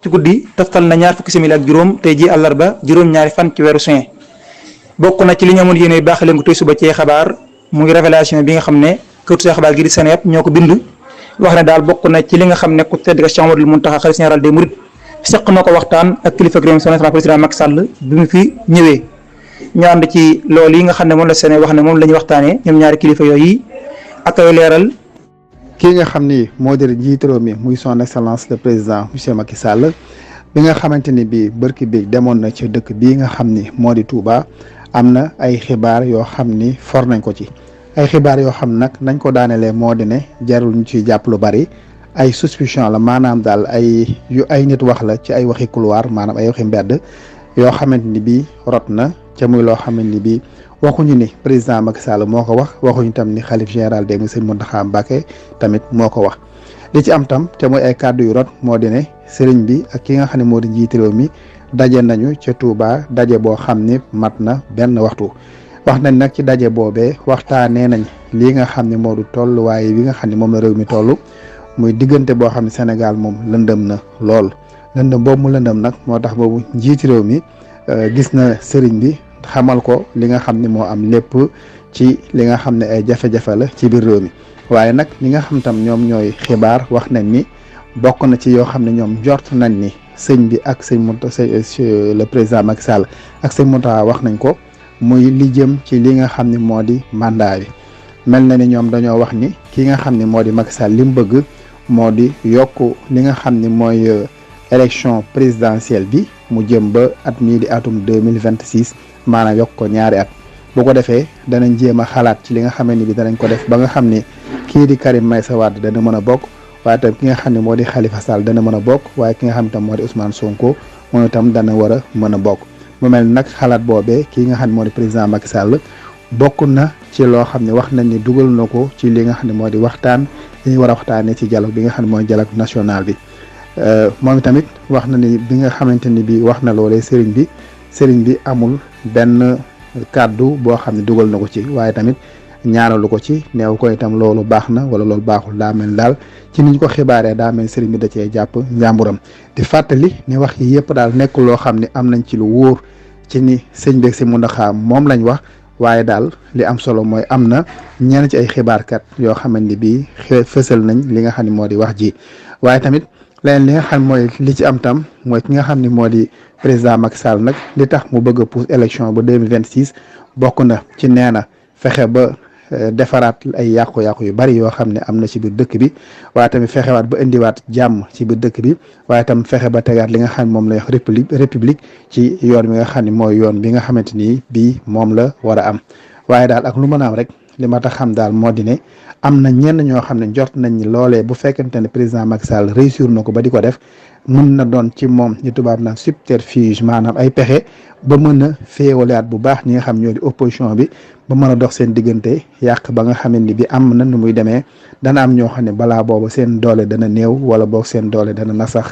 ci guddi toftal na ñaar fukki simili ak juróom tey ji àllarba juróom-ñaari fan ci weeru juin bokk na ci li ñu amoon yéene baax leen ko tey suba ci xabaar mu ngi révélation bi nga xam ne këru xabaar gi di Seneweb ñoo ko bind wax ne daal bokk na ci li nga xam ne ku tedd Cheikh Ahmadoul Mountakha xalifa général des mourides seq na ko waxtaan ak kilifa réew mi son excellence président Macky Sall bi mu fi ñëwee ñu ànd ci loolu yi nga xam ne moom la Seneweb wax ne moom la ñuy waxtaanee ñoom ñaari kilifa yooyu ak ay leeral. kii nga xam ni moo di njiitu réew mi muy son excellence le président monsieur Macky Sall bi nga xamante ni bii bërki bi demoon na ci dëkk bii nga xam ni moo di Touba am na ay xibaar yoo xam ni for nañ ko ci ay xibaar yoo xam nag nañ ko daanelee moo di ne jarul ñu ciy jàpp lu bari ay suspicion la maanaam daal ay nit wax la ci ay waxi couloir maanaam ay waxi mbedd yoo xamante ni bii rot na ca muy loo xamante ni bii waxuñu ni président Macky Sall moo ko wax waxuñu tam ni xalif général des mourides Mountakha Mbacké tamit moo ko wax li ci am tam te muy ay kàddu yu rot moo di ne sëriñ bi ak ki nga xam ne moo di njiit réew mi daje nañu ca Touba daje boo xam ni mat na benn waxtu wax nañ nag ci daje boobee waxtaanee nañ lii nga xam ne moo du tolluwaay bi nga xam ne moom la réew mi toll muy diggante boo xam ne Sénégal moom lëndëm na lool lëndëm boobu mu lëndëm nag moo tax boobu njiit réew mi gis na sëriñ bi xamal ko li nga xam ne moo am lépp ci li nga xam ne ay jafe-jafe la ci biir réew mi waaye nag ñi nga xam tam ñoom ñooy xibaar wax nañ ni bokk na ci yoo xam ne ñoom jort nañ ni sëñ bi ak sëñ Mountakha le président Macky Sall ak sëñ Mountakha wax nañ ko muy li jëm ci li nga xam ne moo di mandat bi mel na ni ñoom dañoo wax ni ki nga xam ne moo di Macky Sall li mu bëgg moo di yokk li nga xam ne mooy élection présidentielle bi mu jëm ba at mii di atum 2026 maanaam yokk ko ñaari at bu ko defee danañ jéem a xalaat ci li nga xam ne bi danañ ko def ba nga xam ne kii di Karim Meïssa Wade dana mën a bokk waaye tam ki nga xam ne moo di Khalifa Sall dana mën a bokk waaye ki nga xam ne tam moo di Ousmane Sonko moom itam dana war a mën a bokk mu mel nag xalaat boobee kii nga xam ne moo di président Macky Sall bokk na ci loo xam ne wax nañ ni dugal na ko ci li nga xam ne moo di waxtaan li ñu war a waxtaanee ci dialogue bi nga xam ne mooy dialogue national bi moom tamit wax na ni bi nga xamante ni bi wax na loolee sëriñ bi amul benn kàddu boo xam ne dugal na ko ci waaye tamit ñaanalu ko ci neew ko itam loolu baax na wala loolu baaxul daa mel daal ci niñ ko xibaaree daa mel sëriñ bi da cee jàpp njàmburam di fàttali ni wax yi yëpp daal nekk loo xam ne am nañ ci lu wóor ci ni sëñ beeg si Mountakha moom lañ wax waaye daal li am solo mooy am na ñenn ci ay xibaarkat yoo xamante ni bii fësal nañ li nga xam ne moo di wax ji waaye tamit leneen li nga xam mooy li ci am tam mooy ki nga xam ne moo di président Macky Sall nag li tax mu bëgg a pousse élection ba 2026 bokk na ci nee na fexe ba defaraat ay yàqu-yàqu yu bari yoo xam ne am na ci biir dëkk bi waaye tamit fexewaat ba indiwaat jàmm ci biir dëkk bi waaye tam fexe ba tegaat li nga xam ne moom lay wax république ci yoon bi nga xam ne mooy yoon bi nga xamante ni bii moom la war a am waaye daal ak lu mën a am rek li ma tax xam daal moo di ne am na ñenn ñoo xam ne jot nañ ni loolee bu fekkente ne président Macky Sall réussir na ko ba di ko def mën na doon ci moom ñu tubaab naan subterfuge maanaam ay pexe ba mën a féewalewaat bu baax ñi nga xam ñoo di opposition bi ba mën a dox seen diggante yàq ba nga xamante ni bi am na nu muy demee dana am ñoo xam ne balaa boobu seen doole dana néew wala boog seen doole dana nasax